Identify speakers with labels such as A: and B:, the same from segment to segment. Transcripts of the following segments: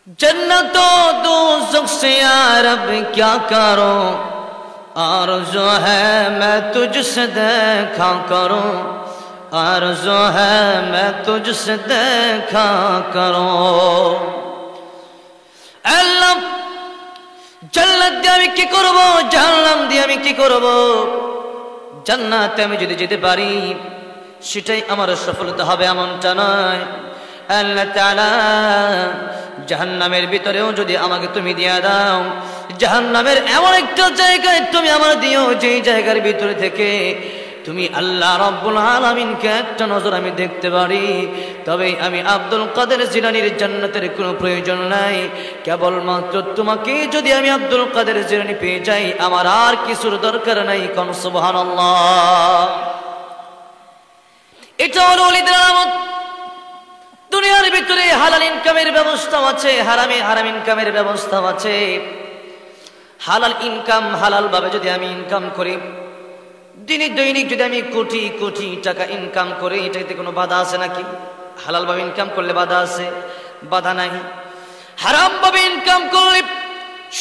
A: जन्नत दोज़ख से या रब क्या करूं, आरज़ू है मैं तुझसे देखा करूं, आरज़ू है मैं तुझसे देखा करूं। अल्लाह জান্নাত দিয়ে আমি কি করব, জাহান্নাম দিয়ে আমি কি করব? জান্নাতে আমি যদি যেতে পারি সেটাই আমার সফলতা হবে এমনটা নয়। আল্লাহ তাআলা জাহান্নামের ভিতরেও যদি আমাকে তুমি দিয়ে দাও, জাহান্নামের এমন একটা জায়গায় তুমি আমার দিও যেই জায়গার ভিতরে থেকে তুমি আল্লাহ রাব্বুল আলামিনকে একটা নজর আমি দেখতে পারি, তবে আমি আব্দুল কাদের জিলানীর জান্নাতের কোনো প্রয়োজন নাই। কেবলমাত্র তোমাকে যদি আমি আব্দুল কাদের জিলানী পেয়ে যাই, আমার আর কিছুর দরকার নাই। কোন সুবহানাল্লাহ। এটা হলো ওলিদের আলামত। দুনিয়ার ভিতরে হালাল ইনকামের ব্যবস্থা আছে, হারাম ইনকামের ব্যবস্থা আছে। হালাল ইনকাম হালাল ভাবে যদি আমি ইনকাম করি, দৈনিক যদি আমি কোটি কোটি টাকা ইনকাম করি, এটাতে কোনো বাধা আছে নাকি? হালাল ভাবে ইনকাম করলে বাধা আছে? বাধা নাই। হারাম ভাবে ইনকাম করলে,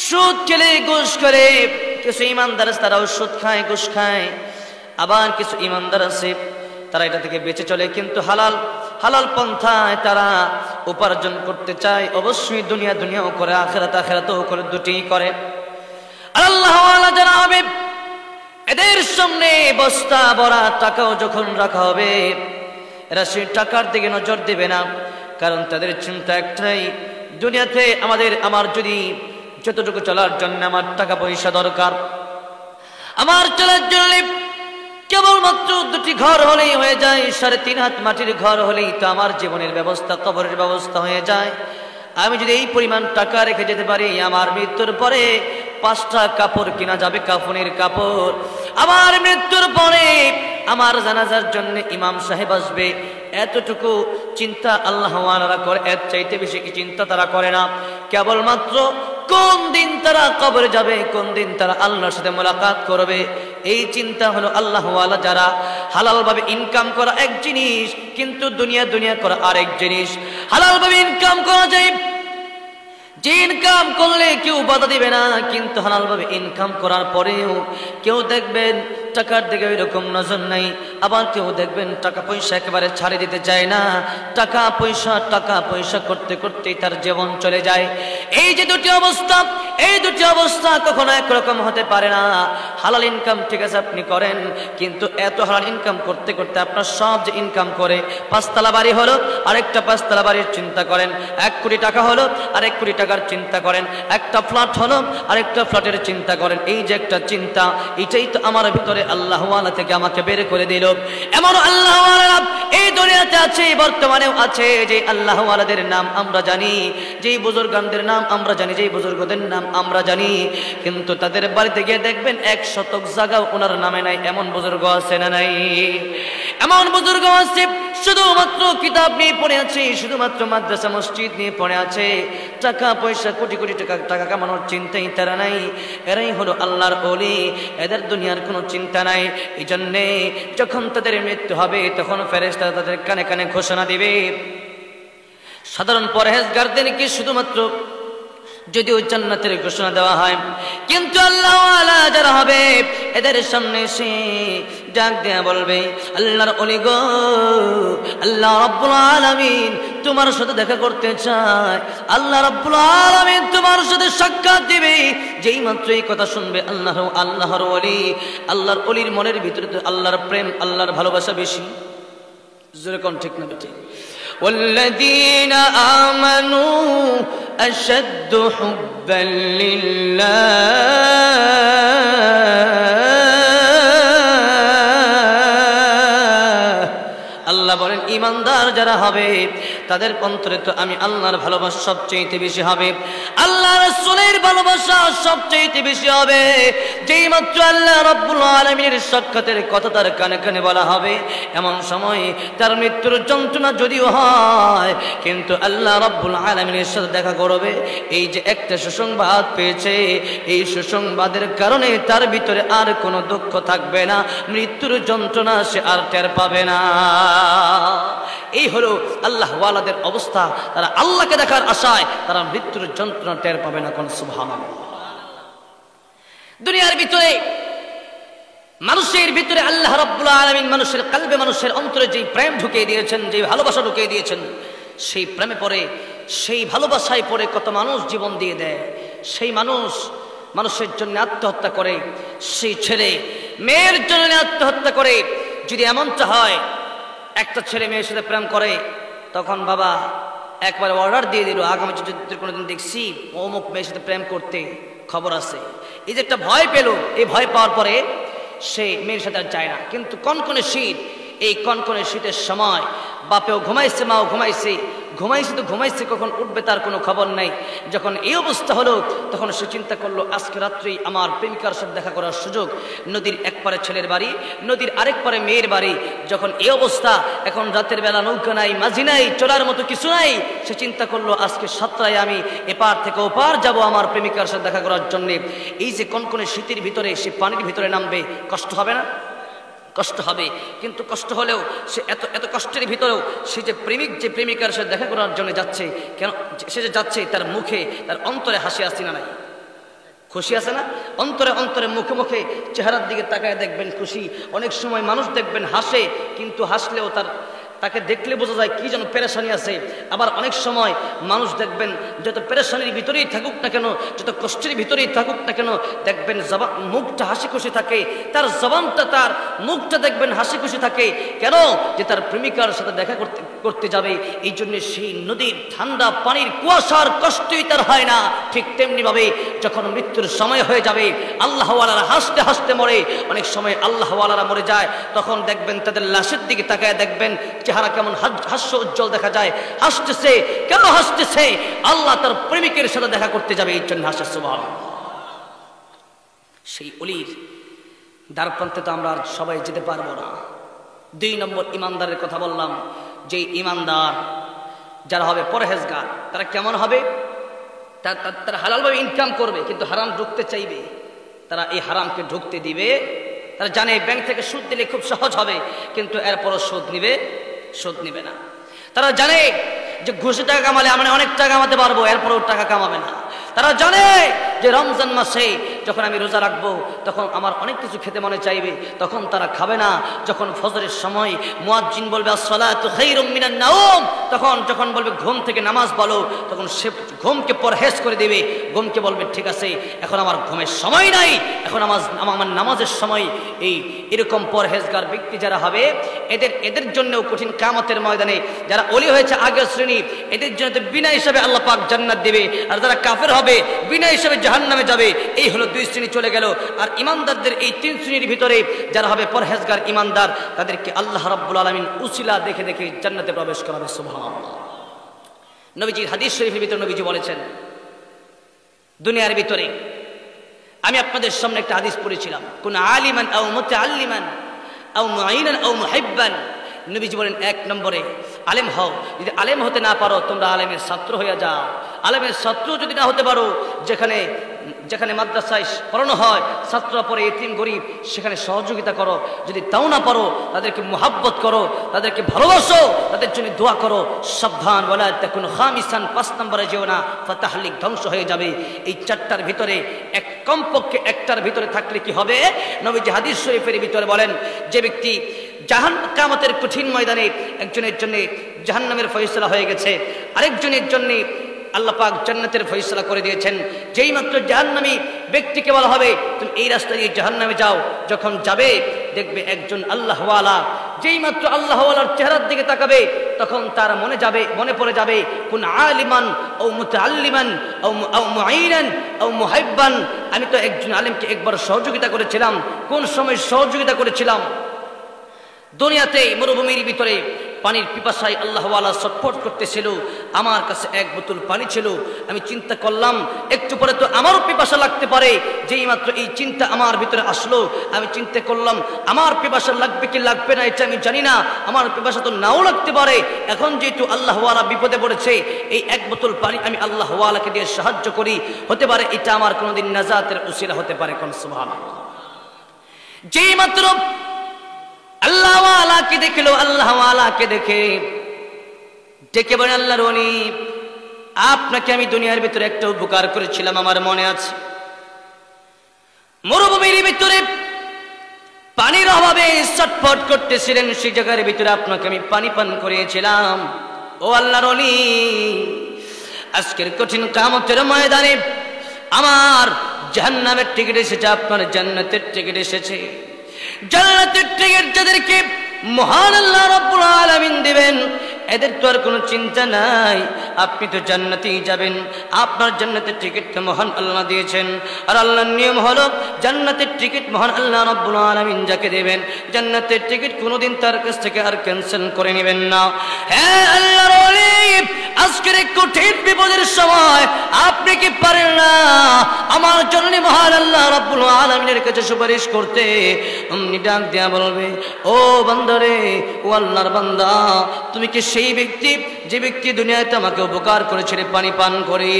A: সুদ খেলে, ঘুষ করে, কিছু ইমানদার আছে তারাও সুদ খায়, ঘুষ খায়। আবার কিছু ইমানদার আছে তারা এটা থেকে বেঁচে চলে, কিন্তু হালাল পন্থায় তারা উপার্জন করতে চায়। অবশ্যই দুনিয়াও করে, আখিরাতও করে, দুটিই করে। আল্লাহ ওয়ালা যারা হবে, এদের সামনে বস্তা ভরা টাকাও যখন রাখা হবে, এরা সেই টাকার দিকে নজর দেবে না। কারণ তাদের চিন্তা একটাই, দুনিয়াতে আমার যদি যতটুকু চলার জন্য আমার টাকা পয়সা দরকার, আমার চলার জন্য কেবলমাত্র দুটি ঘর হলেই হয়ে যায়, 3.5 হাত মাটির ঘর হলেই তো আমার জীবনের ব্যবস্থা, কবরের ব্যবস্থা হয়ে যায়। আমি যদি এই পরিমাণ টাকা রেখে যেতে পারি, আমার মৃত্যুর পরে 5টা কাপড় কিনা যাবে, কাফনের কাপড়। আমার মৃত্যুর পরে আমার জানাজার জন্য ইমাম সাহেব আসবে, এতটুকু চিন্তা আল্লাহ ওয়ালারা করে। এর চাইতে বেশি কি চিন্তা তারা করে না। কেবলমাত্র কোন দিন তারা কবরে যাবে, কোন দিন তারা আল্লাহর সাথে মোলাকাত করবে, এই চিন্তা হলো আল্লাহ ওয়ালা। যারা হালাল ভাবে ইনকাম করা এক জিনিস, কিন্তু দুনিয়া করা আরেক জিনিস। হালাল ভাবে ইনকাম করা যায়, যে ইনকাম করলে কেউ বাধা দিবে না, কিন্তু হালাল ভাবে ইনকাম করার পরেও কেউ দেখবেন টাকার দিকে এরকম নজর নাই। আবার কেউ দেখবেন টাকা পয়সা একেবারে ছাড়ে দিতে চায় না। টাকা পয়সা করতে করতেই তার জীবন চলে যায়। এই যে দুটি অবস্থা কখনো একরকম হতে পারে না। হালাল ইনকাম ঠিক আছে আপনি করেন, কিন্তু এত হালাল ইনকাম করতে করতে আপনার সব যে ইনকাম করে, 5তলা বাড়ি হলো আরেকটা 5তলা বাড়ির চিন্তা করেন, 1 কোটি টাকা হলো আরেক কোটি টাকার চিন্তা করেন, একটা ফ্ল্যাট হলো আরেকটা ফ্ল্যাটের চিন্তা করেন। এই যে একটা চিন্তা, এটাই তো আমার ভিতরে আল্লাহ ওয়ালা থেকে আমাকে বের করে দিল। এমন আল্লাহ ওয়ালা এই দুনিয়াতে আছে, বর্তমানেও আছে। যে আল্লাহ ওয়ালাদের নাম আমরা জানি, যেই বুজুর্গদের নাম আমরা জানি, যেই বুজুর্গদের নাম আমরা জানি, কিন্তু তাদের বাড়িতে গিয়ে দেখবেন 1 শতক জায়গাও ওনার নামে নাই। এমন বুজুর্গ আছে না নাই? এমন বুজুর্গ আছে শুধুমাত্র কিতাব নিয়ে পড়ে আছে, শুধুমাত্র মাদ্রাসা মসজিদ নিয়ে পড়ে আছে। টাকা পয়সা কোটি কোটি টাকা কামানোর চিন্তাই তারা নাই। এরাই হলো আল্লাহর ওলি, এদের দুনিয়ার কোনো চিন্তা নাই। এই জন্যে যখন তাদের মৃত্যু হবে, তখন ফেরেশতারা তাদের কানে কানে ঘোষণা দিবে। সাধারণ পরহেজগারদেরকে শুধুমাত্র যদিও জান্নাতের ঘোষণা দেওয়া হয়, কিন্তু আল্লাহ ওয়ালা যারা হবে এদের সামনে এসে ডাক দেয়া বলবে, আল্লাহর ওলি গো, আল্লাহ রাব্বুল আলামিন তোমার সাথে দেখা করতে চায়। আল্লাহ রাব্বুল আলামিন তোমার সাথে সাক্ষাৎ দিবে। যেই মাত্র এই কথা শুনবে আল্লাহর ওলি, আল্লাহর ওলির মনের ভিতরে তো আল্লাহর প্রেম, আল্লাহর ভালোবাসা বেশি। যেরকম ঠিক না বেঠিক? والذين آمنوا أشد حبا لله আল্লাহ বলেন ঈমানদার যারা হবে তাদের অন্তরে তো আমি আল্লাহর ভালোবাসা সবচেয়ে বেশি হবে, আল্লাহ রাসূলের ভালোবাসা সবচেয়ে বেশি হবে। যেই মাত্র আল্লাহ রাব্বুল আলামিনের সাক্ষাতের কথা তার কানে কানে বলা হবে, এমন সময় তার মৃত্যুর যন্ত্রণা যদিও হয়, কিন্তু আল্লাহ রাব্বুল আলামিনের সাথে দেখা করবে। এই যে একটা সুসংবাদ পেয়েছে, এই সুসংবাদের কারণে তার ভিতরে আর কোনো দুঃখ থাকবে না, মৃত্যুর যন্ত্রণা সে আর টের পাবে না। এই হলো আল্লাহ ওয়ালা ওয়ালাদের অবস্থা, তারা আল্লাহকে দেখার আশায় তারা মৃত্যুর যন্ত্রণা টের পাবে না। কোন সুবহানাল্লাহ। দুনিয়ার ভিতরে মানুষের ভিতরে আল্লাহ রাব্বুল আলামিন মানুষের কলবে, মানুষের অন্তরে যেই প্রেম ঢুকিয়ে দিয়েছেন, যেই ভালোবাসা ঢুকিয়ে দিয়েছেন, সেই প্রেমে পড়ে, সেই ভালোবাসায় পড়ে কত মানুষ জীবন দিয়ে দেয়। সেই মানুষের জন্য আত্মহত্যা করে, সেই ছেলে মেয়ের জন্য আত্মহত্যা করে। যদি এমনটা হয় একটা ছেলে মেয়ের সাথে প্রেম করে, তখন বাবা একবার অর্ডার দিয়ে দিল, আগামী যদি কোনোদিন দেখছি অমুক মেয়ের সাথে প্রেম করতে খবর আছে। এই যে একটা ভয় পেল, এই ভয় পাওয়ার পরে সে মেয়ের সাথে আর যায় না। কিন্তু কনকনে শীত, এই কনকনে শীতের সময় বাপেও ঘুমাইছে, মাও ঘুমাইছে, তো ঘুমাইছে, কখন উঠবে তার কোনো খবর নাই। যখন এই অবস্থা হলো তখন সে চিন্তা করলো আজকে রাত্রেই আমার প্রেমিকার সাথে দেখা করার সুযোগ। নদীর এক পারে ছেলের বাড়ি, নদীর আরেক পারে মেয়ের বাড়ি। যখন এই অবস্থা, এখন রাতের বেলা নৌকা নাই, মাঝি নাই, চলার মতো কিছু নাই, সে চিন্তা করলো আজকে সাতটায় আমি এপার থেকে ওপার যাব আমার প্রেমিকার সাথে দেখা করার জন্যে। এই যে কনকনে শীতের ভিতরে সে পানির ভিতরে নামবে, কষ্ট হবে না? কষ্ট হবে। কিন্তু কষ্ট হলেও সে এত কষ্টের ভিতরেও সে যে প্রেমিকার সাথে দেখা করার জন্য যাচ্ছে, কেন সে যে যাচ্ছে তার মুখে, তার অন্তরে হাসি আসছে না নাই? খুশি আছে না? অন্তরে মুখে চেহারার দিকে তাকায় দেখবেন খুশি। অনেক সময় মানুষ দেখবেন হাসে, কিন্তু হাসলেও তাকে দেখলে বোঝা যায় কি যেন পেরেশানি আছে। আবার অনেক সময় মানুষ দেখবেন যত পেরেশানির ভিতরেই থাকুক না কেন, যত কষ্টের ভিতরেই থাকুক না কেন, দেখবেন মুখটা হাসি খুশি থাকে, তার জবানটা, তার মুখটা দেখবেন হাসি খুশি থাকে। কেন? যে তার প্রেমিকার সাথে দেখা করতে যাবে। এই জন্য সেই নদীর ঠান্ডা পানির কুয়াশার কষ্টই তার হয় না। ঠিক তেমনি ভাবে যখন মৃত্যুর সময় হয়ে যাবে, আল্লাহওয়ালারা হাসতে হাসতে মরে। অনেক সময় আল্লাহওয়ালারা মরে যায়, তখন দেখবেন তাদের লাশের দিকে তাকায় দেখবেন চেহারা কেমন হাস্য উজ্জ্বল দেখা যায়। হাসতেছে, কেন হাসতেছে? আল্লাহ তার প্রেমিকের সাথে দেখা করতে যাবে, এই জন্য হাসে। সুবহানাল্লাহ। সেই অলির দ্বার প্রান্তে তো আমরা সবাই যেতে পারবো না। 2 নম্বর ইমানদারের কথা বললাম, যে ইমানদার যারা হবে পরহেজগার, তারা কেমন হবে? তারা হালালভাবে ইনকাম করবে, কিন্তু হারাম ঢুকতে চাইবে, তারা এই হারামকে ঢুকতে দিবে। তারা জানে ব্যাংক থেকে সুদ দিলে খুব সহজ হবে, কিন্তু এরপরও সুদ নিবে না। তারা জানে যে ঘুষে টাকা কামালে আমরা অনেক টাকা কামাতে পারবো, এরপরও টাকা কামাবে না। তারা জানে যে রমজান মাসে যখন আমি রোজা রাখবো তখন আমার অনেক কিছু খেতে মনে চাইবে, তখন তারা খাবে না। যখন ফজরের সময় মুয়াজ্জিন বলবে আসসালাতু খায়রুম মিনান নাওম, যখন বলবে ঘুম থেকে নামাজ বলো, তখন সে ঘুমকে পরহেজ করে দেবে। ঘুমকে বলবে ঠিক আছে, এখন আমার ঘুমের সময় নাই, এখন আমার নামাজের সময়। এরকম পরহেজগার ব্যক্তি যারা হবে, এদের জন্যও কঠিন কিয়ামতের ময়দানে যারা ওলি হয়েছে আগের শ্রেণী, এদের জন্য বিনা হিসাবে আল্লাহ পাক জান্নাত দেবে। আর যারা কাফের হবে বিনা হিসাবে জাহান্নামে যাবে। এই হলো 2 শ্রেণী চলে গেল। আর ইমানদারদের এই 3 শ্রেণীর ভিতরে যারা হবে পরহেজগার ইমানদার, তাদেরকে আল্লাহ রাব্বুল আলামিন উসিলা দেখে দেখে জান্নাতে প্রবেশ করাবে। সুবহানাল্লাহ। নবীজির হাদিস শরীফের ভিতরে নবীজি বলেছেন, দুনিয়ার ভিতরে আমি আপনাদের সামনে একটা হাদিস পড়েছিলাম, কোন আলিমান আও মুতাআল্লিমান আও মুঈনান আও মুহিব্বান। নবীজি বলেন 1 নম্বরে আলেম হও। যদি আলেম হতে না পারো, তোমরা আলেমের ছাত্র হয়ে যাও। আলেমের ছাত্র যদি না হতে পারো, যেখানে মাদ্রাসায় পড়ানো হয়, ছাত্ররা পড়ে এতিম গরিব, সেখানে সহযোগিতা করো। যদি তাও না পারো, তাদেরকে মুহাব্বত করো, তাদেরকে ভালোবাসো, তাদের জন্য দোয়া করো। সাবধান, ওয়ালা তাকুন খামিসান, 5 নম্বরে যেও না, ফাতাহলিক, ধ্বংস হয়ে যাবে। এই 4টার ভিতরে কমপক্ষে 1টার ভিতরে থাকলে কি হবে? নবীজি হাদিস শরীফের ভিতরে বলেন, যে ব্যক্তি কিয়ামতের কঠিন ময়দানে একজনের জন্য জাহান্নামের ফয়সালা হয়ে গেছে, আরেকজনের জন্য আল্লাহ পাক জান্নাতের ফয়সালা করে দিয়েছেন। যেই মাত্র জাহান্নামী ব্যক্তিকে বলা হবে তুমি এই রাস্তা দিয়ে জাহান্নামে যাও, যখন যাবে দেখবে একজন আল্লাহওয়ালা, যেই মাত্র আল্লাহওয়ালার চেহারার দিকে তাকাবে, তখন তার মনে পড়ে যাবে কোন আলিমান ও মুতাআল্লিমান ও মুঈনান ও মুহিব্বান। আমি তো একজন আলেমকে একবার সহযোগিতা করেছিলাম। কোন সময় সহযোগিতা করেছিলাম? দুনিয়াতে মরুভূমির ভিতরে পানির পিপাসায় আল্লাহওয়ালা ছটফট করতেছিল, আমার কাছে 1 বোতল পানি ছিল। আমি চিন্তা করলাম একটু পরে তো আমারও পিপাসা লাগতে পারে। যেই মাত্র এই চিন্তা আমার ভিতরে আসলো, আমি চিন্তা করলাম আমার পিপাসা লাগবে কি লাগবে না এটা আমি জানি না, আমার পিপাসা তো নাও লাগতে পারে। এখন যেহেতু আল্লাহওয়ালা বিপদে পড়েছে, এই 1 বোতল পানি আমি আল্লাহওয়ালাকে দিয়ে সাহায্য করি, হতে পারে এটা আমার কোনোদিন নাজাতের উসিলা হতে পারে। কোন সুবহানাল্লাহ। যেই মাত্র আল্লাহওয়ালাকে দেখলো, আল্লাহওয়ালাকে দেখে ডেকে বলেন, আল্লাহর ওলি, আপনাকে আমি দুনিয়ার ভিতরে একটা উপকার করেছিলাম, আমার মনে আছে। মরুভূমির ভিতরে পানির অভাবে ছটফট করতেছিলেন, সেই জায়গার ভিতরে আপনাকে আমি পানি পান করিয়েছিলাম। ও আল্লাহর ওলি, আজকের কঠিন কিয়ামতের ময়দানে আমার জাহান্নামের টিকিট এসেছে, আপনার জান্নাতের টিকিট এসেছে। জান্নাতের টিকিট যাদেরকে মহান আল্লাহ রাব্বুল আলামিন দিবেন, এদের তো আর কোনো চিন্তা নাই, আপনি তো জান্নাতেই যাবেন। আপনার জান্নাতের টিকিটটা মহান আল্লাহ দিয়েছেন। আর আল্লাহর নিয়ম হলো, জান্নাতের টিকিট মহান আল্লাহ রাব্বুল আলামিন যাকে দেবেন, জান্নাতের টিকিট কোনোদিন তার কাছ থেকে আর ক্যান্সেল করে নেবেন না। হ্যাঁ আল্লাহর ওলি, আজকের এই কঠিন বিপদের সময় আপনি কি পারেন না আমার জন্য মহান আল্লাহ রাব্বুল আলামিনের কাছে সুপারিশ করতে? অমনি ডাক দেয়া বলবে, ও বান্দারে, ও আল্লাহর বান্দা, তুমি কি সেই ব্যক্তি যে ব্যক্তি দুনিয়াতে আমাকে উপকার করেছিল পানি পান করে?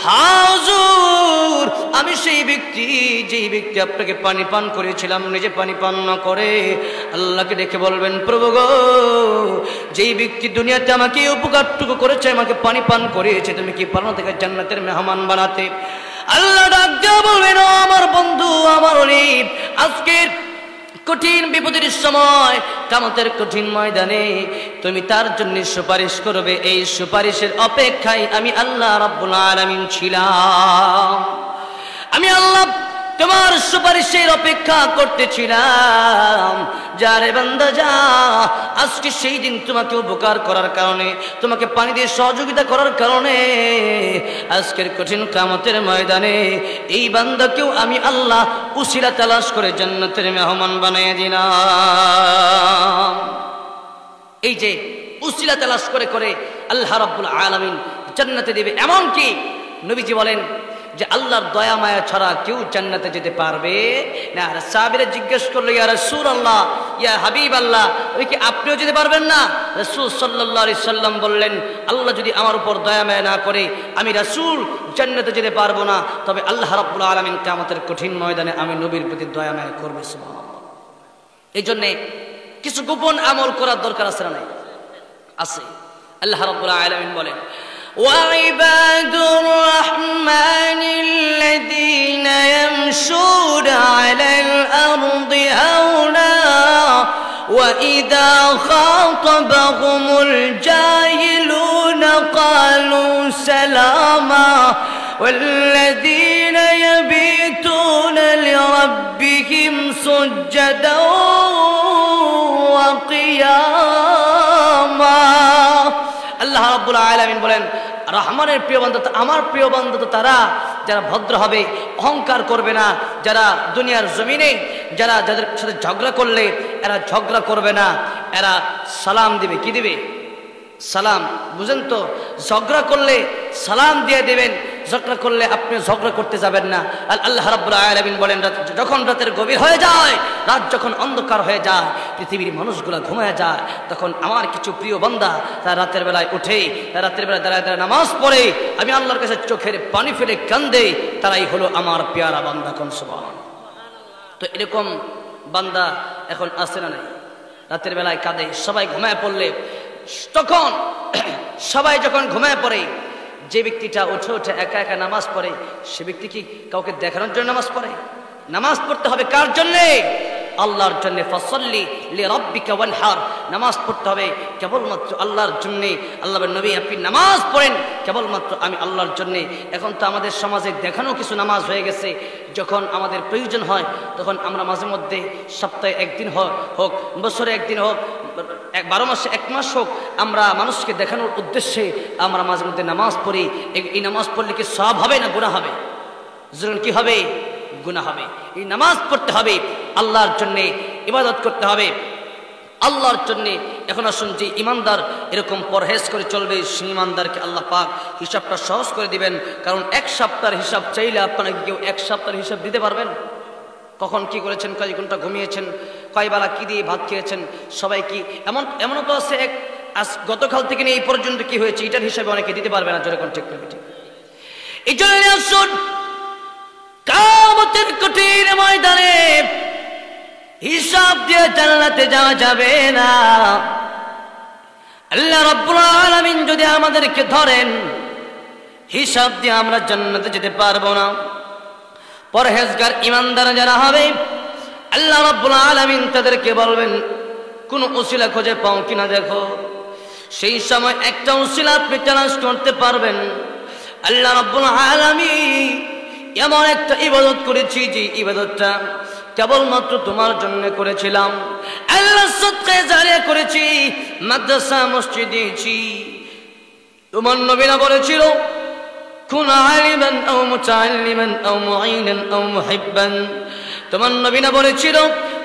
A: হুজুর, আমি সেই ব্যক্তি যেই ব্যক্তি আপনাকে পানি পান করেছিলাম, নিজে পানি পান না করে। আল্লাহকে ডেকে বলবেন, প্রভু গো, যেই ব্যক্তি দুনিয়াতে আমাকে উপকারটুকু করেছে, আমাকে পানি পান করিয়েছে, তুমি কি পারো থেকে জান্নাতের মেহমান বানাতে? আল্লাহ ডাক দিয়া বলবেন, ও আমার বন্ধু, আমার ওলি, আজকের কঠিন বিপদের সময়, কিয়ামতের কঠিন ময়দানে তুমি তার জন্য সুপারিশ করবে, এই সুপারিশের অপেক্ষায় আমি আল্লাহ রাব্বুল আলামিন ছিলাম। আমি আল্লাহ তোমার সুপারিশের অপেক্ষা করতেছিলাম। যারে বান্দা যা, আজকে সেই দিন তোমাকে উপকার করার কারণে, তোমাকে পানি দিয়ে সহযোগিতা করার কারণে আজকের কঠিন কিয়ামতের ময়দানে এই বান্দাকেও আমি আল্লাহ উসিলা তালাশ করে জান্নাতের মেহমান বানিয়ে দিলাম। এই যে উসিলা তালাশ করে করে আল্লাহ রাব্বুল আলামিন জান্নাতে দেবে। এমনকি নবীজি বলেন যে আল্লাহর দয়া মায়া ছাড়া কেউ জান্নাতে যেতে পারবে না। আর সাহাবীরা জিজ্ঞেস করলো, ইয়া রাসূলুল্লাহ, ইয়া হাবিবাল্লাহ, ওই কি আপনিও যেতে পারবেন না? রাসূল সাল্লাল্লাহু আলাইহি সাল্লাম বললেন, আল্লাহ যদি আমার উপর দয়া মায়া না করে, আমি রাসূল জান্নাতে যেতে পারবো না। তবে আল্লাহ রাব্বুল আলামিন কিয়ামতের কঠিন ময়দানে আমি নবীর প্রতি দয়া মায়া করবে। সুবহানাল্লাহ। এই জন্য কিছু গোপন আমল করার দরকার আছে না? আছে। আল্লাহ রাব্বুল আলামিন বলেন, وعباد الرحمن الذين يمشون على الأرض هونا وإذا خاطبهم الجاهلون قالوا سلاما والذين يبيتون لربهم سجدا وقياما। আল্লাহ রাব্বুল আলামিন বলেন, রহমানের প্রিয় বান্দা, আমার প্রিয় বান্দা তো তারা যারা ভদ্র হবে, অহংকার করবে না, যারা দুনিয়ার জমিনে যারা যাদের সাথে ঝগড়া করলে এরা ঝগড়া করবে না, এরা সালাম দিবে। কি দিবে? সালাম। বুঝেন তো? ঝগড়া করলে সালাম দিয়ে দেবেন, ঝগড়া করলে আপনি ঝগড়া করতে যাবেন না। আল্লাহ রাব্বুল আলামিন বলেন, যখন রাতের গভীর হয়ে যায়, রাত যখন অন্ধকার হয়ে যায়, পৃথিবীর মানুষগুলো ঘুমায় যায়, তখন আমার কিছু প্রিয় বান্দা তারা রাতের বেলায় উঠে, তারা রাতের বেলায় দাঁড়ায় দাঁড়ায় নামাজ পড়ে, আমি আল্লাহর কাছে চোখের পানি ফেলে কান্দে, তারাই হলো আমার পেয়ারা বান্দা। কোন সুবহান। তো এরকম বান্দা এখন আছে না নাই? রাতের বেলায় কাঁদে, সবাই ঘুমায় পড়লে, তখন সবাই যখন ঘুমায় পড়ে, যে ব্যক্তিটা উঠে উঠে একা একা নামাজ পড়ে, সে ব্যক্তি কি কাউকে দেখানোর জন্য নামাজ পড়ে? নামাজ পড়তে হবে কার জন্যে? আল্লাহর জন্য। ফাসাল্লি লিরাব্বিকা ওয়ানহার। নামাজ পড়তে হবে কেবলমাত্র আল্লাহর জন্য। আল্লাহর নবী আপনি নামাজ পড়েন কেবলমাত্র আমি আল্লাহর জন্য। এখন তো আমাদের সমাজে দেখানো কিছু নামাজ হয়ে গেছে। যখন আমাদের প্রয়োজন হয় তখন আমরা মাঝে মধ্যে সপ্তাহে একদিন হোক, বছরে একদিন হোক, 12 মাসে 1 মাস হোক, আমরা মানুষকে দেখানোর উদ্দেশ্যে আমরা মাঝে মধ্যে নামাজ পড়ি। এই নামাজ পড়লে কি সওয়াব হবে না গুনাহ হবে? জরুর কি হবে? গুনাহ হবে। এই নামাজ পড়তে হবে আল্লাহর জন্য, ইবাদত করতে হবে আল্লাহর জন্য। এখন আসুন, যে ইমানদার এরকম পরহেজ করে চলবে, সেই ইমানদারকে আল্লাহ পাক হিসাবটা সহজ করে দিবেন। কারণ 1 সপ্তাহের হিসাব চাইলে আপনাকে কেউ 1 সপ্তাহের হিসাব দিতে পারবেন? কখন কি করেছেন, কয় ঘন্টা ঘুমিয়েছেন, কয় বেলা কি দিয়ে ভাত খেয়েছেন, সবাই কি এমনও তো আছে গতকাল থেকে নিয়ে এই পর্যন্ত কি হয়েছে, এটার হিসাবে অনেকে দিতে পারবে না। জোরে কোন ঠিক না? এই জন্য আসুন, কিয়ামতের কঠিন ময়দানে হিসাব দিয়ে জান্নাতে যাওয়া যাবে না। আল্লাহ রাব্বুল আলামিন যদি আমাদেরকে ধরেন, হিসাব দিয়ে আমরা জান্নাতে যেতে পারবো না। পরহেজগার ইমানদার যারা হবে, আল্লাহ রাব্বুল আলামিন তাদেরকে বলবেন কোন উসিলা খুঁজে পাও কিনা দেখো। সেই সময় একটা উসিলা আপনি তালাশ করতে পারবেন। আল্লাহ রাব্বুল আলামিন এমন একটা ইবাদত করেছি যে ইবাদতটা কেবলমাত্র তোমার জন্য করেছিলাম, আল্লাহ সদকায়ে জারিয়া করেছি, মাদ্রাসা মসজিদ দিয়েছি। তোমার নবী না বলেছিল কুন আলিমান আও মুতাআল্লিমান আও মুঈনান আও মুহিব্বান। তোমার নবী না বলেছিল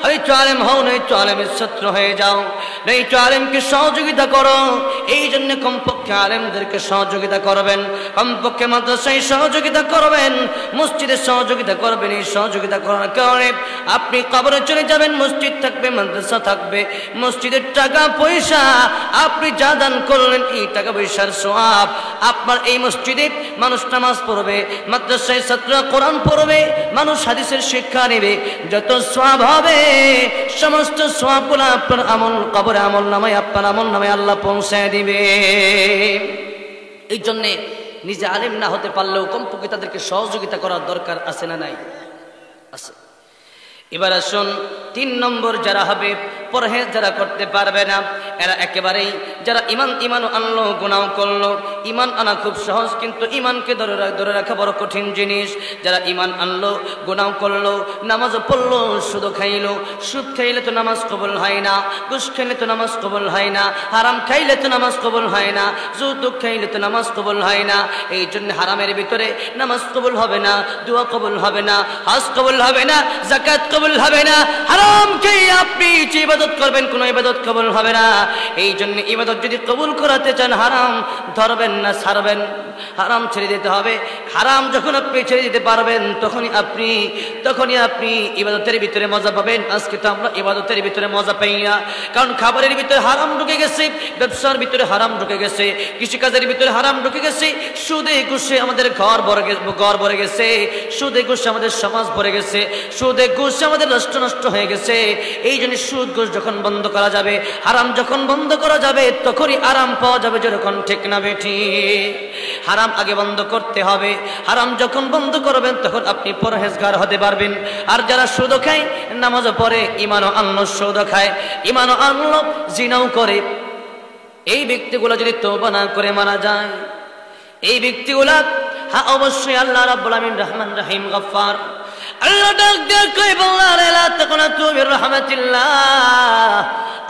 A: হয়তো আলেম হও, নয়তো আলেমের ছাত্র হয়ে যাও, নয়তো আলেমকে সহযোগিতা করো। এই জন্য কমপক্ষে আলেমদেরকে সহযোগিতা করবেন, কমপক্ষে মাদ্রাসায় সহযোগিতা করবেন, মসজিদে সহযোগিতা করবেন। এই সহযোগিতা করার কারণে আপনি কবরে চলে যাবেন, মসজিদ থাকবে, মাদ্রাসা থাকবে। মসজিদের টাকা পয়সা আপনি যা দান করলেন, এই টাকা পয়সার সওয়াব আপনার এই মসজিদে মানুষ নামাজ পড়বে, মাদ্রাসায় ছাত্ররা কোরআন পড়বে, মানুষ হাদিসের শিক্ষা নেবে, যত সওয়াব হবে সমস্ত সওয়াবগুলো আপনার আমল কবরে আমল নামায় আপনার আমল নামায় আল্লাহ পৌঁছায় দিবে। এই জন্যে নিজে আলেম না হতে পারলেও কমপক্ষে তাদেরকে সহযোগিতা করার দরকার আছে না নাই? আছে। এবার আসুন 3 নম্বর যারা হবে, পরহেজ যারা করতে পারবে না, এরা একেবারেই যারা ইমান আনলো গুনাহ করলো। ইমান আনা খুব সহজ, কিন্তু ইমানকে ধরে রাখা বড় কঠিন জিনিস। যারা ইমান আনলো গুনাহ করলো, নামাজ পড়লো, সুদ খাইলো, সুদ খাইলে তো নামাজ কবুল হয় না, ঘুষ খাইলে তো নামাজ কবুল হয় না, হারাম খাইলে তো নামাজ কবুল হয় না, যৌতুক খাইলে তো নামাজ কবুল হয় না। এই জন্য হারামের ভিতরে নামাজ কবুল হবে না, দোয়া কবুল হবে না, হজ কবুল হবে না, যাকাত কবুল হবে না। হারাম খেয়ে আপনি যে ইবাদত করবেন, কোন ইবাদত কবুল হবে না। এই জন্য ইবাদত যদি কবুল করাতে চান, হারাম ধরবেন না, ছাড়বেন, হারাম ছেড়ে দিতে হবে। হারাম যখন আপনি ছেড়ে দিতে পারবেন, তখনই আপনি ইবাদতের ভিতরে মজা পাবেন। আজকে তো আমরা ইবাদতের ভিতরে মজা পাই না, কারণ খাবারের ভিতরে হারাম ঢুকে গেছে, ব্যবসার ভিতরে হারাম ঢুকে গেছে, কৃষিকাজের ভিতরে হারাম ঢুকে গেছে, সুদে ঘুষে আমাদের ঘর ভরে গেছে, সুদে ঘুষে আমাদের সমাজ ভরে গেছে, সুদে ঘুষে আমাদের রাষ্ট্র নষ্ট হয়ে গেছে। এই জন্য সুদ ঘুষ যখন বন্ধ করা যাবে, হারাম যখন বন্ধ করা যাবে, তখনই আরাম পাওয়া যাবে। যখন ঠিক না বেঠি, হারাম আগে বন্ধ করতে হবে। হারাম যখন বন্ধ করবেন, তখন আপনি পরহেজগার হতে পারবেন। আর যারা সুদ খায়, নামাজও পড়ে, ইমানও আনলো, সুদ খায়, ইমানও আনলো, জিনাও করে, এই ব্যক্তিগুলো যদি তওবা না করে মারা যায়, এই ব্যক্তিগুলা হ্যাঁ অবশ্যই আল্লাহ রাব্বুল আমিন রহমান রহিম গফফার। আল্লাহ ডাক দিয়ে কই বান্দারে লা তাকুনাতু মির রাহমাতিল্লাহ,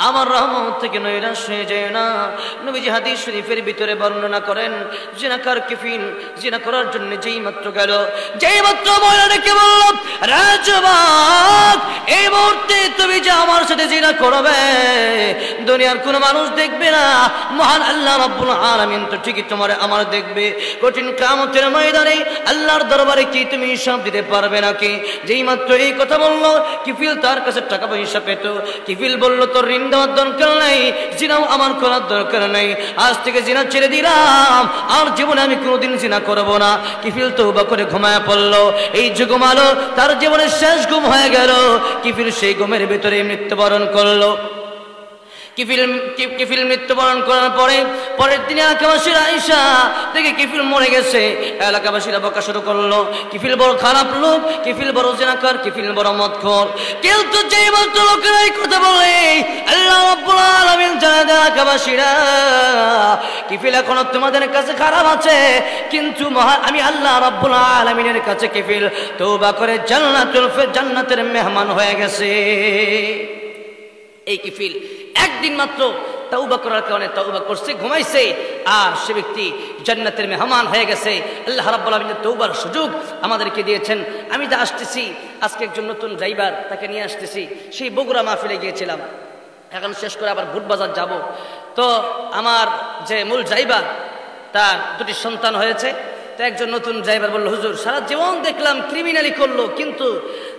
A: আমার রহমত থেকে নৈরাশ হয়ে যায় না। নবীজি হাদিস শরীফের ভিতরে বর্ণনা করেন, জিনাকার কাফির জিনা করার জন্য যেই মাত্র গেল, যেই মাত্র মহিলাকে বলল, রাজবাক এই মুহূর্তে তুমি যে আমার সাথে জিনা করবে, দুনিয়ার কোনো মানুষ দেখবে না, মহান আল্লাহ রাব্বুল আলামিন তো ঠিকই তোমার আমার দেখবে। কঠিন কিয়ামতের ময়দানে আল্লাহর দরবারে কি তুমি হিসাব দিতে পারবে নাকি? যেই মাত্র এই কথা বললো, কিফিল তার কাছে টাকা পয়সা পেত, কিফিল বলল তোর ঋণ দেওয়ার দরকার নাই, জিনাও আমার করার দরকার নাই, আজ থেকে জিনা ছেড়ে দিলাম, আর জীবনে আমি কোনোদিন জিনা করব না। কিফিল তওবা করে ঘুমায় পড়লো, এই যে ঘুমালো তার জীবনের শেষ ঘুম হয়ে গেল। কিফিল সেই ঘুমের ভিতরে মৃত্যুবরণ করলো। কিফিল মৃত্যুবরণ করার পরের দিনে এলাকাবাসীরা আয়েশা দেখে কিফিল মরে গেছে, এলাকাবাসীরা বকা শুরু করলো, কিফিল বড় খারাপ লোক, কিফিল বড় জিনাকার, কিফিল বড় মদখোর। কিন্তু যেই মাত্র লোকেরা এই কথা বলে, আল্লাহ রাব্বুল আলামিন জানায় দেয় এলাকাবাসীরা, কিফিল এখনো তোমাদের কাছে খারাপ আছে, কিন্তু আমি আল্লাহ রাব্বুল আলামিনের কাছে কিফিল তওবা করে জান্নাতের মেহমান হয়ে গেছে। এই কিফিল একদিন মাত্র তওবা করার কারণে তওবা করছে, ঘুমাইছে, আর সে ব্যক্তি জান্নাতের মেহমান হয়ে গেছে। আল্লাহ রাব্বুল আলামিন তওবার সুযোগ আমাদেরকে দিয়েছেন। আমি যা আসতেছি আজকে একজন নতুন ড্রাইভার, তাকে নিয়ে আসতেছি, সেই বগুড়া মাহফিলে গিয়েছিলাম, এখন শেষ করে আবার বুটবাজার যাব। তো আমার যে মূল ড্রাইভার, তার 2টি সন্তান হয়েছে। তো একজন নতুন ড্রাইভার বলল, হুজুর সারা জীবন দেখলাম ক্রিমিনালি করলো, কিন্তু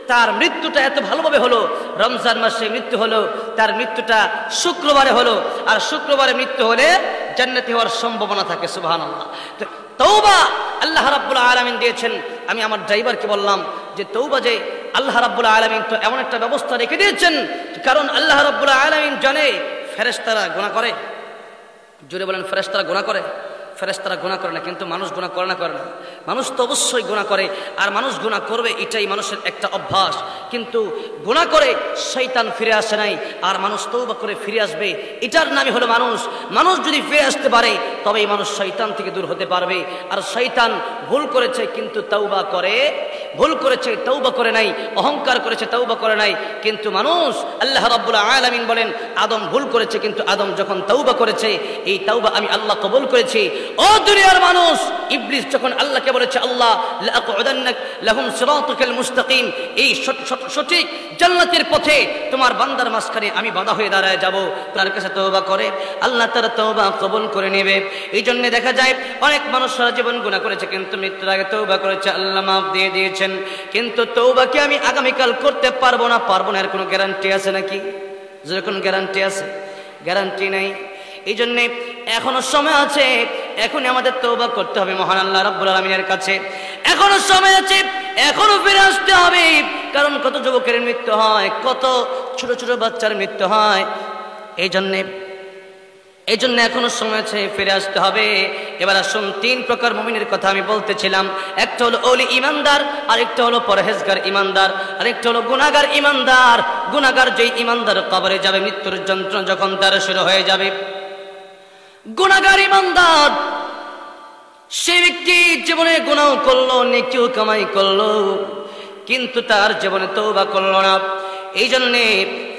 A: তার মৃত্যুটা এত ভালোভাবে হলো, রমজান মাসে মৃত্যু হলো, তার মৃত্যুটা শুক্রবারে হলো, আর শুক্রবারে মৃত্যু হলে জান্নাতি হওয়ার সম্ভাবনা থাকে। সুবহানাল্লাহ। তো তওবা আল্লাহ রাব্বুল আলামিন দিয়েছেন। আমি আমার ড্রাইভারকে বললাম যে তওবা যে আল্লাহ রাব্বুল আলামিন তো এমন একটা ব্যবস্থা রেখে দিয়েছেন, কারণ আল্লাহ রাব্বুল আলামিন জানে ফেরেশতারা গুনাহ করে, জোরে বলেন, ফেরেশতারা গুনাহ করে? ফেরেশতারা গুনাহ করে না, কিন্তু মানুষ গুনাহ করে না? করে না? মানুষ তো অবশ্যই গুনাহ করে, আর মানুষ গুনাহ করবে, এটাই মানুষের একটা অভ্যাস। কিন্তু গুনাহ করে শয়তান ফিরে আসে নাই, আর মানুষ তওবা করে ফিরে আসবে, এটার নামই হলো মানুষ। মানুষ যদি ফিরে আসতে পারে তবেই মানুষ শয়তান থেকে দূর হতে পারবে। আর শয়তান ভুল করেছে কিন্তু তওবা করে, ভুল করেছে তওবা করে নাই, অহংকার করেছে তওবা করে নাই। কিন্তু মানুষ, আল্লাহ রাব্বুল আলামিন বলেন, আদম ভুল করেছে কিন্তু আদম যখন তওবা করেছে, এই তওবা আমি আল্লাহ কবুল করেছি। ও দুনিয়ার মানুষ, ইবলিস যখন আল্লাহকে বলেছে, আল্লাহ লাআকুদান্নাক লাহুম সিরাতাকাল মুস্তাকিম, এই সঠিক জান্নাতের পথে তোমার বান্দার মাঝখানে আমি বাধা হয়ে দাঁড়ায় যাব, তার কাছে তওবা করে, আল্লাহ তার তওবা কবুল করে নেবে। এই জন্য দেখা যায় অনেক মানুষ সারা জীবন গুনাহ করেছে, কিন্তু মৃত্যুর আগে তওবা করেছে, আল্লাহ মাফ দিয়ে দিয়েছেন। কিন্তু তওবাকে আমি আগামীকাল করতে পারবো না এর কোনো গ্যারান্টি আছে নাকি? যেরকম গ্যারান্টি আছে? গ্যারান্টি নাই। এই জন্যে এখনো সময় আছে, এখনই আমাদের তওবা করতে হবে মহান আল্লাহ রাব্বুল আলামিনের কাছে। এখনো সময় আছে, এখনো ফিরে আসতে হবে। কারণ কত যুবকের মৃত্যু হয়, কত ছোট ছোট বাচ্চার মৃত্যু হয়। এই জন্য এখনো সময় আছে, ফিরে আসতে হবে। এবার আসুন, 3 প্রকার মুমিনের কথা আমি বলতেছিলাম। একটা হলো ওলি ইমানদার, আরেকটা হলো পরহেজগার ইমানদার, আরেকটা হলো গুনাহগার ইমানদার। গুনাহগার যেই ইমানদার কবরে যাবে, মৃত্যুর যন্ত্রণা যখন তার শুরু হয়ে যাবে। গুনাহগার ইমানদার সে ব্যক্তি জীবনে গুনাহ করলো, নেকিও কামাই করলো, কিন্তু তার জীবনে তওবা করলো না। এই জন্যে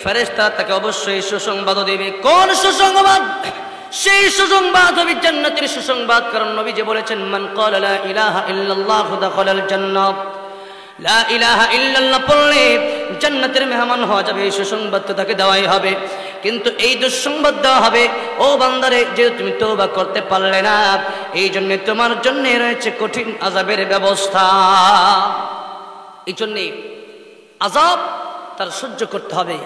A: ফেরেশতারা তাকে অবশ্যই সুসংবাদ দেবে। কোন সুসংবাদ? সেই সুসংবাদ হবে জান্নাতের সুসংবাদ। কারণ নবীজি বলেছেন, মান ক্বালা লা ইলাহা ইল্লাল্লাহু দাখালাল জান্নাহ। লা ইলাহা ইল্লাল্লাহ পড়লে জান্নাতের মেহমান হওয়া যাবে, এই সুসংবাদ তো তাকে দেওয়াই হবে। কিন্তু এই দুঃসংবাদ দেওয়া হবে, ও বান্দারে, যে তুমি তওবা করতে পারলে না, এই জন্য তোমার জন্য রয়েছে কঠিন আযাবের ব্যবস্থা। এই জন্যে আযাব তার সহ্য করতে হবে।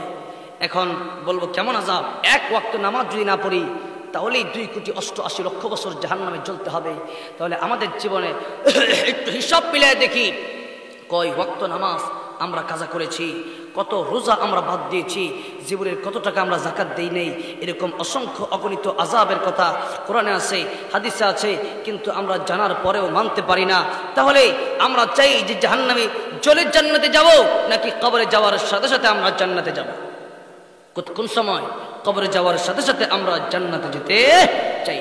A: এখন বলবো কেমন আযাব? 1 ওয়াক্ত নামাজ যদি না পড়ি তাহলেই 2,88,00,000 বছর জাহান্নামে জ্বলতে হবে। তাহলে আমাদের জীবনে একটু হিসাব মিলিয়ে দেখি, কয় ওয়াক্ত নামাজ আমরা কাজা করেছি, কত রোজা আমরা বাদ দিয়েছি, জীবনের কত টাকা আমরা যাকাত দেই নেই। এরকম অসংখ্য অগণিত আযাবের কথা কোরআনে আছে, হাদিসে আছে, কিন্তু আমরা জানার পরেও মানতে পারি না। তাহলে আমরা চাই যে জাহান্নামে জ্বলে জান্নাতে যাব, নাকি কবরে যাওয়ার সাথে সাথে আমরা জান্নাতে যাব? কোন সময়? কবরে যাওয়ার সাথে সাথে আমরা জান্নাতে যেতে চাই।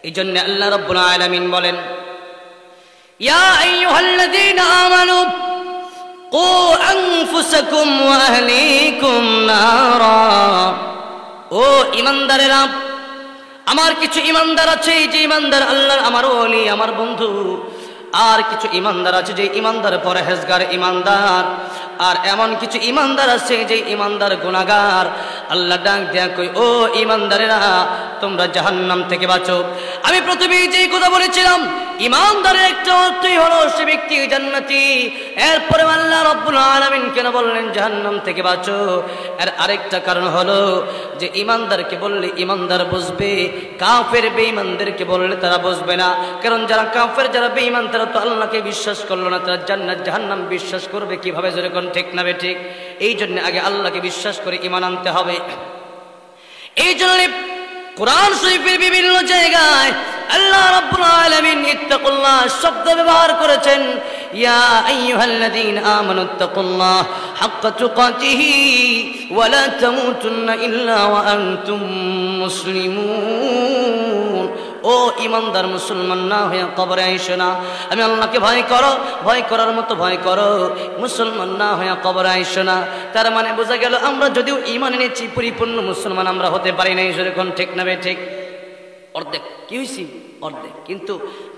A: এই জন্য আল্লাহ রাব্বুল আলামিন বলেন, ইয়া আইয়ুহাল্লাযীনা আমানু কু আনফুসাকুম ওয়া আহলিকুম নারা। ও ঈমানদারেরা, আমার কিছু ঈমানদার আছে, যে ঈমানদার আল্লাহর আমার ওলি, আমার বন্ধু। আর কিছু ঈমানদার আছে যে ঈমানদার পরহেজগার ঈমানদার। আর এমন কিছু ঈমানদার আছে যে ঈমানদার গুনাহগার। আল্লাহ ডাক দেয়া কই, ও ঈমানদারেরা, তোমরা জাহান্নাম থেকে বাঁচো। আমি প্রথমে যেই কথা বলেছিলাম, ঈমানদারের একটা অর্থই হলো সে ব্যক্তি জান্নাতি। এরপরে আল্লাহ রাব্বুল আলামিন কেন বললেন জাহান্নাম থেকে বাঁচো? এর আরেকটা কারণ হলো যে ঈমানদারকে বললে ঈমানদার বুঝবে, কাফের বেঈমানদেরকে বললে তারা বুঝবে না। কারণ যারা কাফের, যারা বেঈমান, তারা তো আল্লাহকে বিশ্বাস করলো না, তারা জান্নাত জাহান্নাম বিশ্বাস করবে কিভাবে? যেরকম ঠিক না বে ঠিক? এই জন্য আগে আল্লাহকে বিশ্বাস করে ঈমান আনতে হবে। এই জন্য কোরআন শরীফের বিভিন্ন জায়গায় আল্লাহ রাব্বুল আলামিন ইত্তাকুল্লাহ শব্দ ব্যবহার করেছেন। ইয়া আইয়ুহাল্লাযীনা আমানুত্তাকুল্লাহ হাক্কা তুকাতিহি ওয়া লা তামুতুন্না ইল্লা ওয়া আনতুম মুসলিমুন। ও ঈমানদার মুসলমান না হয়ে কবরে আইসো না। আমি আল্লাহকে ভয় করো, ভয় করার মতো ভয় করো, মুসলমান না হয়ে কবরে আইসো না। তার মানে বোঝা গেল আমরা যদিও ঈমান এনেছি, পরিপূর্ণ মুসলমান আমরা হতে পারি নাই। সেরকম ঠিক না বে ঠিক? অর্ধেক কি হয়েছি? অর্ধেক। কিন্তু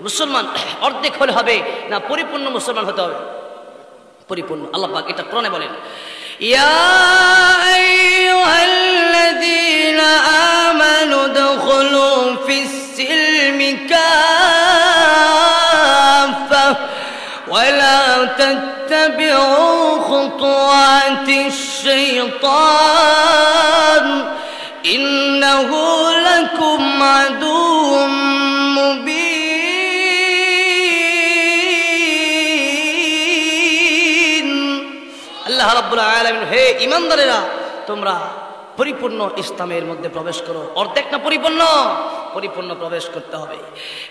A: মুসলমান অর্ধেক হলে হবে না, পরিপূর্ণ মুসলমান হতে হবে, পরিপূর্ণ। আল্লাহ পাক এটা কোরআনে বলেন, ইয়া আইয়ুহাল্লাযীনা আমানু দুখুলু ফিস সিলমি কাফা ওয়া লা তাত্তাবিউ খুতুওয়াতিশ শাইতান ইন্নাহু লাকুম আদুউম মুবিন। আল্লাহ রাব্বুল আলামিন, হে ঈমানদারেরা, তোমরা পরিপূর্ণ ইসলামের মধ্যে প্রবেশ করো। অর্ধেক না পরিপূর্ণ? পরিপূর্ণ প্রবেশ করতে হবে।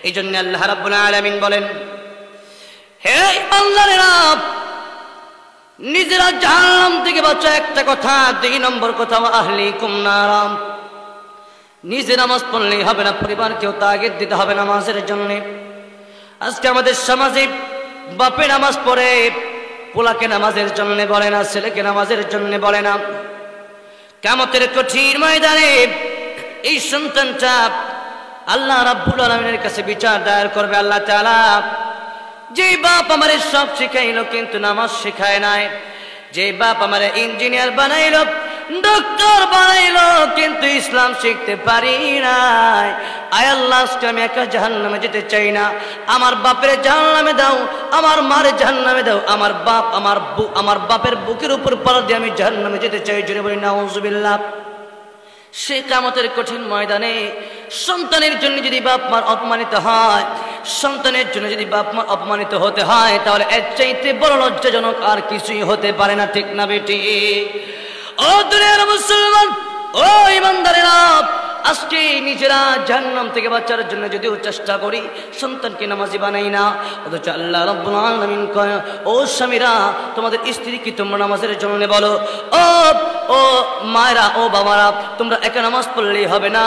A: এই জন্য আল্লাহ রাব্বুল আলামিন বলেন, হে ইমানদারেরা, নিজেরা জাহান্নাম থেকে বাঁচো একটা কথা, 2 নম্বর কথা আহলিকুম নারাম, নিজে নামাজ পড়লেই হবে না, পরিবারকেও তাগিদ দিতে হবে নামাজের জন্য। আজকে আমাদের সমাজে বাপে নামাজ পড়ে, পোলাকে নামাজের জন্য বলে না, ছেলেকে নামাজের জন্য বলে না। কিয়ামতের কঠিন ময়দানে এই সন্তানটা আল্লাহ রাব্বুল আলামিনের কাছে বিচার দায়ের করবে। আল্লাহ তাআলা, যে বাপ আমারে সব শিখাইলো কিন্তু নামাজ শেখায় নাই, যে বাপ আমারে ইঞ্জিনিয়ার বানাইলো, ডক্টর বানাইলো, কিন্তু ইসলাম শিখতে পারি নাই, আয় আল্লাহ আজকে আমি একা জাহান্নামে যেতে চাই না, আমার বাপের জাহান্নামে দাও, আমার মার জাহান্নামে দাও, আমার বাপের বুকের উপর পাড়া দিয়ে আমি জাহান্নামে যেতে চাই। জোরে বলি নাউজুবিল্লাহ। সে কিয়ামতের কঠিন ময়দানে সন্তানের জন্য যদি বাপ মার অপমানিত হয়, সন্তানের জন্য যদি বাপ মার অপমানিত হতে হয়, তাহলে এর চাইতে বড় লজ্জাজনক আর কিছুই হতে পারে না, ঠিক না বেটি? ও দুনিয়ার মুসলমান, ও ইমানদারেরা, আজকে নিজেরা জাহান্নাম থেকে বাঁচার জন্য যদিও চেষ্টা করি, সন্তানকে নামাজি বানাই না, অথচ আল্লাহ রাব্বুল আলামিন কয়, ও স্বামীরা, তোমাদের স্ত্রীকে তোমরা নামাজের জন্য বলো, ও মায়েরা, ও বাবারা, তোমরা একা নামাজ পড়লেই হবে না,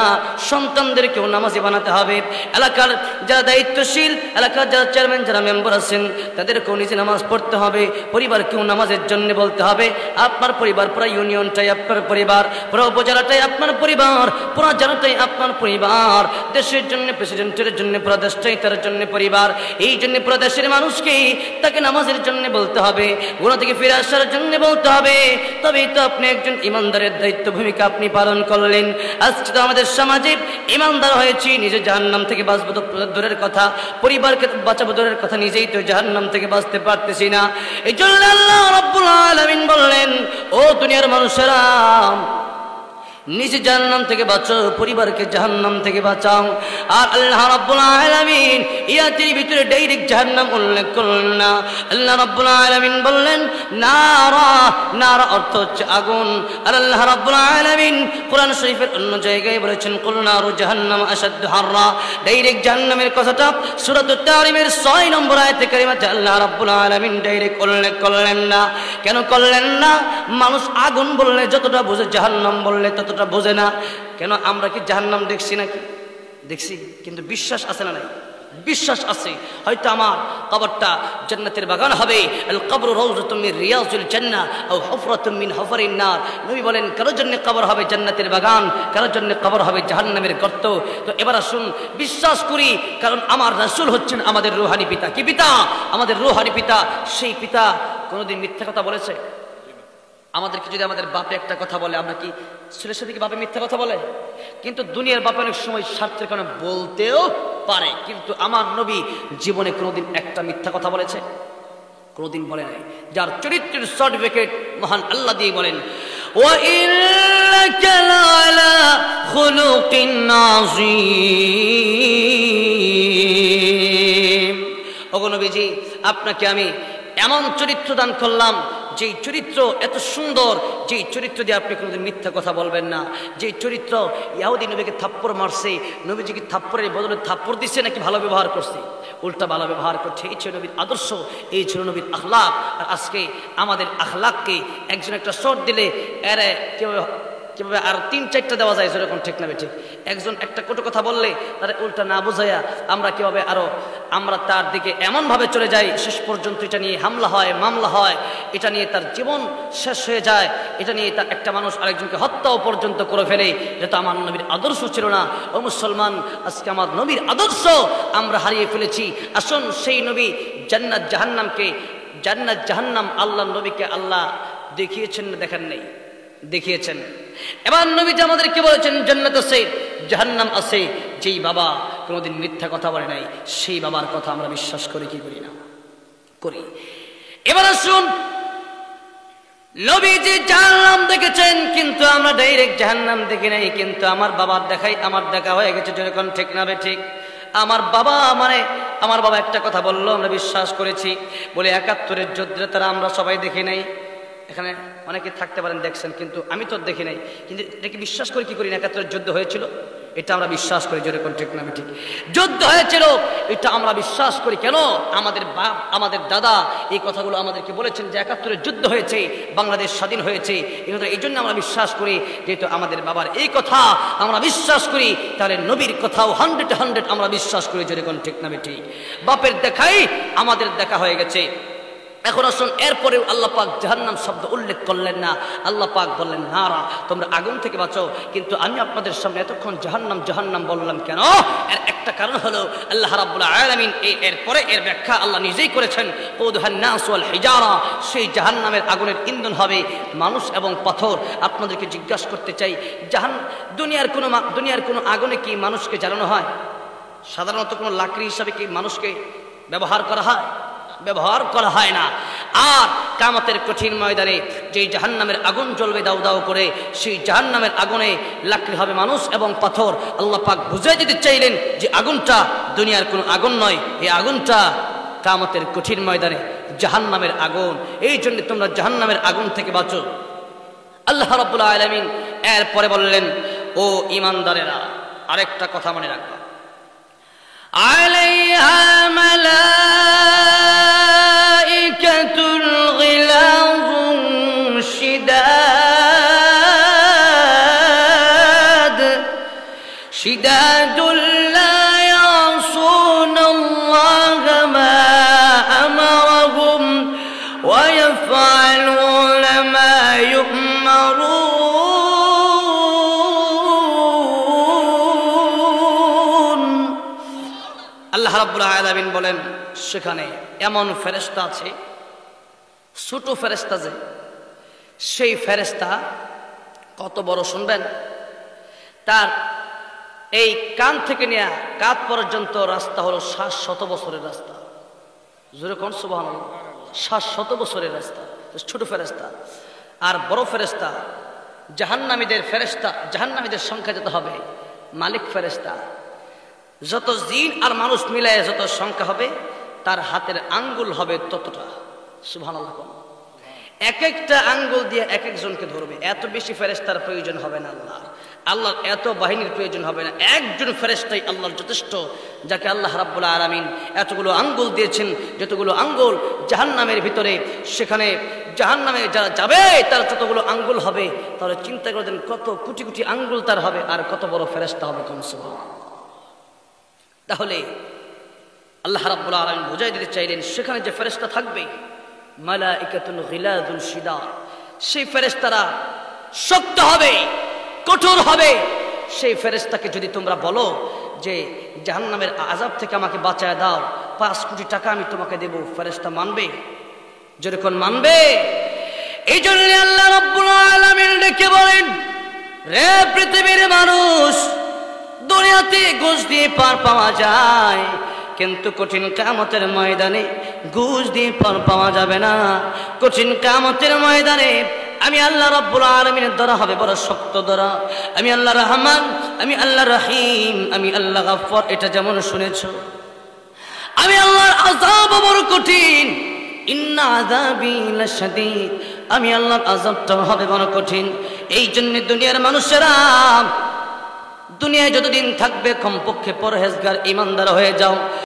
A: সন্তানদেরকেও নামাজি বানাতে হবে। এলাকার যারা দায়িত্বশীল, এলাকার যারা চেয়ারম্যান, যারা মেম্বার আছেন, তাদেরকেও নিজে নামাজ পড়তে হবে, পরিবারকেও নামাজের জন্য বলতে হবে। আপনার পরিবার, পুরো ইউনিয়নটাই আপনার পরিবার, পুরো উপজেলাটাই আপনার পরিবার, পুরো জেলাটাই আপনার পরিবার, দেশের জন্য, প্রেসিডেন্টের জন্য পুরো দেশটাই তার জন্য পরিবার। এই জন্য পুরো দেশের মানুষকে তাকে নামাজের জন্য বলতে হবে, গুনাহ থেকে ফিরে আসার জন্য বলতে হবে, তবেই তো আপনি একজন ইমানদারের দায়িত্ব ভূমিকা আপনি পালন করলেন। আজকে তো আমাদের সমাজে ইমানদার হয়েছি, নিজে জাহান্নাম থেকে বাঁচবো তো দূরের কথা, পরিবারকে বাঁচাবো দূরের কথা, নিজেই তো জাহান্নাম থেকে বাঁচতে পারতেছি না। এই জন্য আল্লাহ রাব্বুল আলামিন বললেন, ও দুনিয়ার মানুষেরা, নিজে জাহান্নাম থেকে বাঁচো, পরিবারকে জাহান্নাম থেকে বাঁচাও। আর আল্লাহ রাব্বুল আলামিন ইয়াতির ভিতরে ডাইরেক্ট জাহান্নাম উল্লেখ করলেন না। আল্লাহ রাব্বুল আলামিন বললেন নারা, নারা অর্থ হচ্ছে আগুন। আর আল্লাহ রাব্বুল আলামিন কোরআন শরীফের অন্য জায়গায় বলেছেন কুল নারু জাহান্নাম আশাদ্দু হাররা। ডাইরেক্ট জাহান্নামের কথাটা সূরাতুত তাহরিমের 6 নম্বর আয়াতে কারিমাতে আল্লাহ রাব্বুল আলামিন ডাইরেক্ট উল্লেখ করলেন না। কেন করলেন না? মানুষ আগুন বললে যতটা বোঝে, জাহান্নাম বললে ততটা বোঝে না। কেন? আমরা কি জাহান্নাম দেখছি নাকি? দেখছি, কিন্তু বিশ্বাস আছে না নাই? বিশ্বাস আছে। হয়তো আমার কবরটা জান্নাতের বাগান হবে, আল কবরু রাউযাতুম মিন রিয়াজিল জান্নাহ আও হুফরাতুম মিন হুফারিন নার। নবী বলেন, কারোর জন্য কবর হবে জান্নাতের বাগান, কারোর জন্য কবর হবে জাহান্নামের গর্ত। তো এবার আসুন বিশ্বাস করি, কারণ আমার রাসূল হচ্ছেন আমাদের রূহানি পিতা। কি পিতা? আমাদের রূহানি পিতা। সেই পিতা কোনোদিন মিথ্যা কথা বলেছে? আমাদেরকে যদি আমাদের বাপে একটা কথা বলে, আমরা কি ছেলের সাথে কি বাপে মিথ্যা কথা বলে? কিন্তু দুনিয়ার বাপে অনেক সময় স্বার্থের কারণে বলতেও পারে, কিন্তু আমার নবী জীবনে কোনোদিন একটা মিথ্যা কথা বলেছে? কোনোদিন বলে নাই। যার চরিত্রের সার্টিফিকেট মহান আল্লাহ দিয়ে বলেন, ওয়া ইন্নাকা লাআলা খুলুকিন নাযীম। ওগো নবীজি, আপনাকে আমি এমন চরিত্র দান করলাম, যেই চরিত্র এত সুন্দর, যেই চরিত্র দিয়ে আপনি কোনোদিন মিথ্যা কথা বলবেন না। যেই চরিত্র ইহুদি নবীকে থাপ্পড় মারছে, নবীজি কি থাপ্পড়ের বদলে থাপ্পড় দিচ্ছে নাকি ভালো ব্যবহার করছে? উল্টা ভালো ব্যবহার করছে। এই ছিল নবীর আদর্শ, এই ছিল নবীর আখলাক। আর আজকে আমাদের আখলাককে একজন একটা শর্ট দিলে এর কিভাবে আর 3-4টা দেওয়া যায়, সেরকম ঠিক না ঠিক? একজন একটা কটু কথা বললে তার উল্টা না বোঝাইয়া আমরা কিভাবে আমরা তার দিকে এমনভাবে চলে যাই, শেষ পর্যন্ত এটা নিয়ে হামলা হয়, মামলা হয়, এটা নিয়ে তার জীবন শেষ হয়ে যায়, এটা নিয়ে তার একটা মানুষ আরেকজনকে হত্যাও পর্যন্ত করে ফেলে। এটা আমার নবীর আদর্শ ছিল না। ও মুসলমান, আজকে আমার নবীর আদর্শ আমরা হারিয়ে ফেলেছি। আসুন সেই নবী জান্নাত জাহান্নামকে, জান্নাত জাহান্নাম আল্লাহ নবীকে আল্লাহ দেখিয়েছেন না দেখেন নেই? দেখিয়েছেন। এবার নবীজি আমাদেরকে বলেছেন জান্নাত আছে, জাহান্নাম আছে। যেই বাবা কোনোদিন মিথ্যা কথা বলে নাই, সেই বাবার কথা আমরা বিশ্বাস করি কি করি না? করি। এবার আসুন, নবীজি জাহান্নাম দেখেছেন, কিন্তু আমরা ডাইরেক্ট জাহান্নাম দেখি নাই, কিন্তু আমার বাবার দেখাই আমার দেখা হয়ে গেছে। যখন ঠিক না ঠিক? আমার বাবা আমার বাবা একটা কথা বললো, আমরা বিশ্বাস করেছি। বলে ৭১-এর যুদ্ধে তারা আমরা সবাই দেখি নাই। এখানে অনেকে থাকতে পারেন দেখছেন, কিন্তু আমি তো দেখি নাই। কিন্তু এটাকে বিশ্বাস করি কি করি না? ৭১-এর যুদ্ধ হয়েছিল, এটা আমরা বিশ্বাস করি, জোরে কোন ঠিক না ঠিক? যুদ্ধ হয়েছিল, এটা আমরা বিশ্বাস করি। কেন? আমাদের বাপ আমাদের দাদা এই কথাগুলো আমাদেরকে বলেছেন যে ৭১ যুদ্ধ হয়েছে, বাংলাদেশ স্বাধীন হয়েছে। এই জন্য আমরা বিশ্বাস করি, যেহেতু আমাদের বাবার এই কথা আমরা বিশ্বাস করি, তাহলে নবীর কথাও 100 আমরা বিশ্বাস করি, জোরে কোন ঠিক না ঠিক? বাপের দেখাই আমাদের দেখা হয়ে গেছে। এখন আসুন, এরপরেও আল্লাহ পাক জাহান্নাম শব্দ উল্লেখ করলেন না। আল্লাহ পাক বললেন, নারা, তোমরা আগুন থেকে বাঁচো। কিন্তু আমি আপনাদের সামনে এতক্ষণ জাহান্নাম জাহান্নাম বললাম কেন? এর একটা কারণ হলো আল্লাহ রাব্বুল আলামিন এরপরে এর ব্যাখ্যা আল্লাহ নিজেই করেছেন। কুদুহান নাস ওয়াল হিজারা, সেই জাহান্নামের আগুনের ইন্ধন হবে মানুষ এবং পাথর। আপনাদেরকে জিজ্ঞাসা করতে চাই, দুনিয়ার কোনো আগুনে কি মানুষকে জ্বালানো হয়? সাধারণত কোনো লাকড়ি হিসাবে কি মানুষকে ব্যবহার করা হয়? ব্যবহার করা হয় না। আর কিয়ামতের কঠিন ময়দানে যেই জাহান্নামের আগুন জ্বলবে দাউ দাউ করে, সেই জাহান্নামের আগুনে লাকড়ি হবে মানুষ এবং পাথর। আল্লাহ পাক বুঝিয়ে দিতে চাইলেন যে আগুনটা দুনিয়ার কোনো আগুন নয়, এই আগুনটা কিয়ামতের কঠিন ময়দানে জাহান্নামের আগুন। এই জন্য তোমরা জাহান্নামের আগুন থেকে বাঁচো। আল্লাহ রাব্বুল আলামিন এরপরে বললেন, ও ঈমানদারেরা, আরেকটা কথা মনে রাখবা, আলাইহা মালাইকাতুল গিলাযুন শিদাদুল লা ইয়াসুনাল্লাহা মা আমারাহুম ওয়া ইয়াফআলুনা মা ইউমারুন। আল্লাহ রাব্বুল আলামিন বলেন, সেখানে এমন ফেরেশতা আছে, ছোট ফেরেশতা, যে সেই ফেরেশতা কত বড় শুনবেন? তার এই কান থেকে নিয়ে কাঁধ পর্যন্ত রাস্তা হলো ৭০০ বছরের রাস্তা। জোরে কোন সুবহানাল্লাহ! ৭০০ বছরের রাস্তা, ছোট ফেরেশতা। আর বড় ফেরেশতা জাহান্নামীদের ফেরেশতা, জাহান্নামীদের সংখ্যা যত হবে, মালিক ফেরেশতা যত জিন আর মানুষ মিলায় যত সংখ্যা হবে, তার হাতের আঙ্গুল হবে ততটা। সুবহানাল্লাহ! এক একটা আঙ্গুল দিয়ে এক একজনকে ধরবে। এত বেশি ফেরেশতার প্রয়োজন হবে না আল্লাহর এত বাহিনীর প্রয়োজন হবে না। একজন ফেরেশতাই আল্লাহর যথেষ্ট, যাকে আল্লাহ রাব্বুল আলামিন এতগুলো আঙ্গুল দিয়েছেন। যতগুলো আঙ্গুল জাহান্নামের ভিতরে, সেখানে জাহান্নামে যারা যাবে তার যতগুলো আঙ্গুল হবে, তাহলে চিন্তা করে দেন কত কোটি কোটি আঙ্গুল তার হবে, আর কত বড় ফেরেশতা হবে। কোন সুবহানাল্লাহ! তাহলে আল্লাহ রাব্বুল আলামিন বুঝাই দিতে চাইলেন, সেখানে যে ফেরেশতা থাকবে, মালাইকাতুল গিলাযুন শিদাদ, সেই ফেরেশতারা শক্ত হবে, কঠোর হবে। সেই ফেরেশতাকে যদি তোমরা বলো যে জাহান্নামের আযাব থেকে আমাকে বাঁচায় দাও, ৫ কোটি টাকা আমি তোমাকে দেব, ফেরেশতা মানবে? যেরকম মানবে। এই জন্য আল্লাহ রাব্বুল আলামিন ডেকে বলেন, রে পৃথিবীর মানুষ, দুনিয়াতে ঘুষ দিয়ে পার পাওয়া যায়, কিন্তু কঠিন কিয়ামতের ময়দানে ঘুষ দিয়ে পার পাওয়া যাবে না। কঠিন কিয়ামতের ময়দানে আমি আল্লাহ রাব্বুল আলামিনের দরা হবে বড় শক্ত দরা। আমি আল্লাহ রহমান, আমি আল্লাহ রহিম, আমি আল্লাহ গফফার, এটা যেমন শুনেছো। আমি আল্লাহর আযাব বড় কঠিন, ইন্না আযাবি লাশাদীদ, আমি আল্লাহর আযাবটা হবে বড় কঠিন। এই জন্য দুনিয়ার মানুষেরা দুনিয়ায় যতদিন থাকবে কমপক্ষে পরহেজগার, ঈমানদার হয়ে যাও।